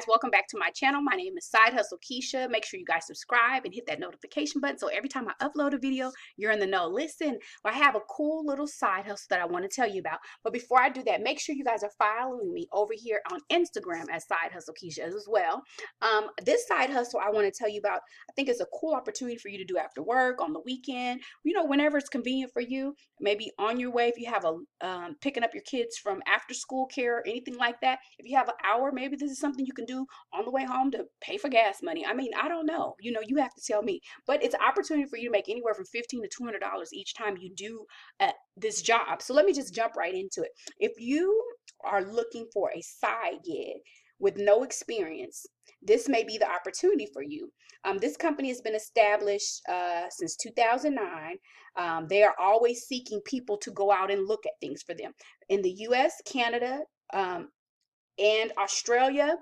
welcome back to my channel. My name is Side Hustle Keisha. Make sure you guys subscribe and hit that notification button so every time I upload a video, you're in the know. Listen, I have a cool little side hustle that I want to tell you about. But before I do that, make sure you guys are following me over here on Instagram as Side Hustle Keisha as well. This side hustle I want to tell you about, I think it's a cool opportunity for you to do after work, on the weekend, whenever it's convenient for you. Maybe on your way if you have a picking up your kids from after school care or anything like that. If you have an hour, maybe this is something you can do on the way home to pay for gas money. I mean, I don't know. You have to tell me. But it's an opportunity for you to make anywhere from $15 to $200 each time you do this job. So let me just jump right into it. If you are looking for a side gig with no experience, this may be the opportunity for you. This company has been established since 2009. They are always seeking people to go out and look at things for them in the US, Canada, and Australia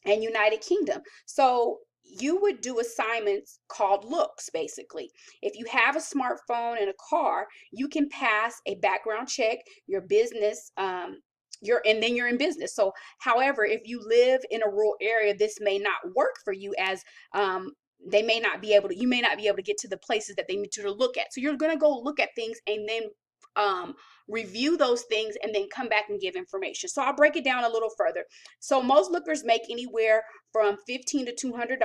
and United Kingdom. So you would do assignments called looks, basically. If you have a smartphone and a car, you can pass a background check, your business, and then you're in business. So however, if you live in a rural area, this may not work for you, as you may not be able to get to the places that they need you to look at. So you're going to go look at things and then review those things and then come back and give information. So I'll break it down a little further. So most lookers make anywhere from $15 to $200.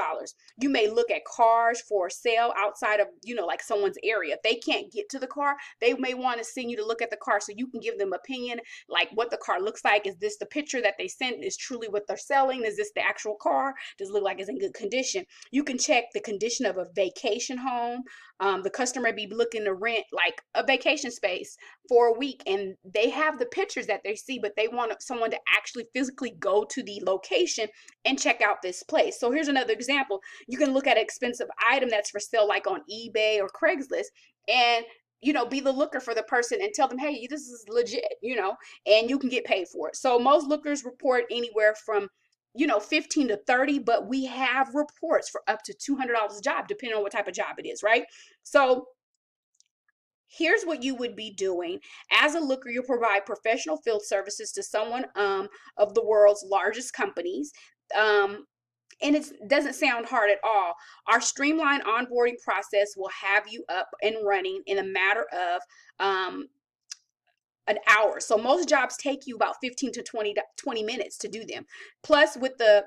You may look at cars for sale outside of, like someone's area. If they can't get to the car, they may want to send you to look at the car so you can give them opinion, like what the car looks like. Is this the picture that they sent is truly what they're selling? Is this the actual car? Does it look like it's in good condition? You can check the condition of a vacation home. The customer may be looking to rent like a vacation space for a week, and they have the pictures that they see, but they want someone to actually physically go to the location and check out this place. So here's another example. You can look at an expensive item that's for sale like on eBay or Craigslist, and be the looker for the person and tell them, hey, this is legit, and you can get paid for it. So most lookers report anywhere from 15 to 30, but we have reports for up to $200 a job, depending on what type of job it is, right? So here's what you would be doing. As a looker, you'll provide professional field services to someone of the world's largest companies. And it doesn't sound hard at all. Our streamlined onboarding process will have you up and running in a matter of an hour. So most jobs take you about 15 to 20 minutes to do them. Plus with the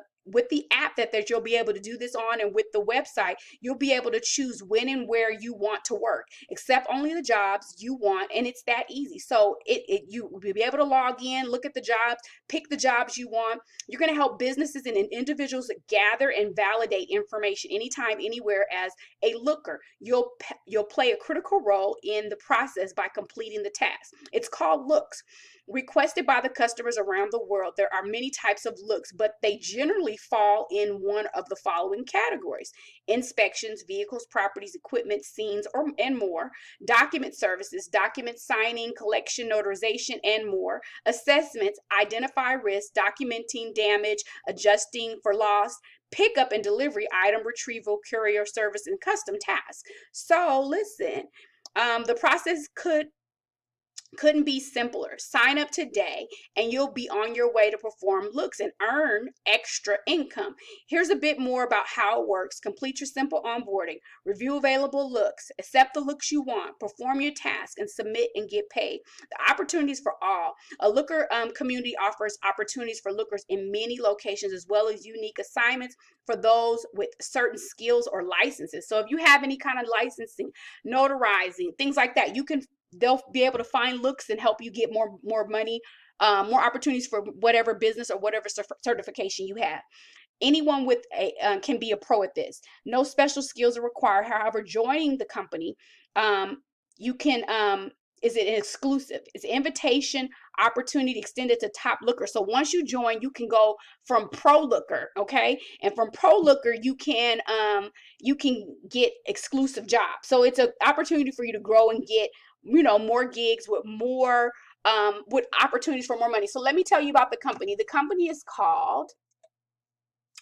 app that you'll be able to do this on, and with the website, you'll be able to choose when and where you want to work, accept only the jobs you want, and it's that easy. So you will be able to log in, look at the jobs, pick the jobs you want. You're going to help businesses and individuals gather and validate information anytime, anywhere. As a looker, you'll play a critical role in the process by completing the task. It's called looks. Requested by the customers around the world. There are many types of looks, but they generally fall in one of the following categories: inspections, vehicles, properties, equipment, scenes, and more; document services, document signing, collection, notarization, and more; assessments, identify risks, documenting damage, adjusting for loss; pickup and delivery, item retrieval, courier service, and custom tasks. So listen, the process couldn't be simpler. Sign up today and you'll be on your way to perform looks and earn extra income. Here's a bit more about how it works. Complete your simple onboarding, review available looks, accept the looks you want, perform your task, and submit and get paid. The opportunities for all. A looker community offers opportunities for lookers in many locations, as well as unique assignments for those with certain skills or licenses. So if you have any kind of licensing, notarizing, things like that, they'll be able to find looks and help you get more money, more opportunities for whatever business or whatever certification you have. Anyone with can be a pro at this. No special skills are required. However, joining the company, you can is it exclusive? It's an invitation opportunity extended to top looker. So once you join, you can go from pro looker, okay? And from pro looker, you can get exclusive jobs. So it's an opportunity for you to grow and get more gigs with more with opportunities for more money. So let me tell you about the company. The company is called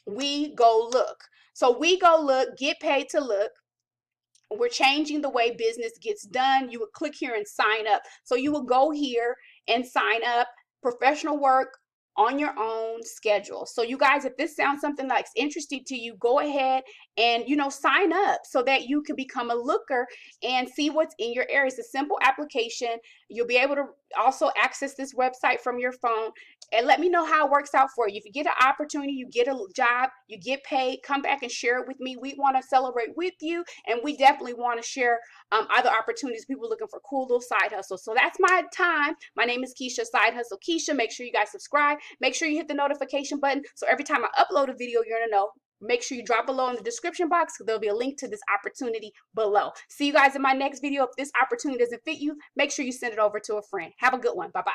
We Go Look. So We Go Look, get paid to look. We're changing the way business gets done. You would click here and sign up. So you will go here and sign up. Professional work on your own schedule. So you guys, if this sounds something that's interesting to you, go ahead and sign up so that you can become a looker and see what's in your area. It's a simple application. You'll be able to also access this website from your phone, and let me know how it works out for you. If you get an opportunity, you get a job, you get paid, come back and share it with me. We want to celebrate with you, and we definitely want to share other opportunities, people looking for cool little side hustles. So that's my time. My name is Keisha, Side Hustle Keisha. Make sure you guys subscribe. Make sure you hit the notification button so every time I upload a video, you're in the know. Make sure you drop below in the description box because there'll be a link to this opportunity below. See you guys in my next video. If this opportunity doesn't fit you, make sure you send it over to a friend. Have a good one. Bye-bye.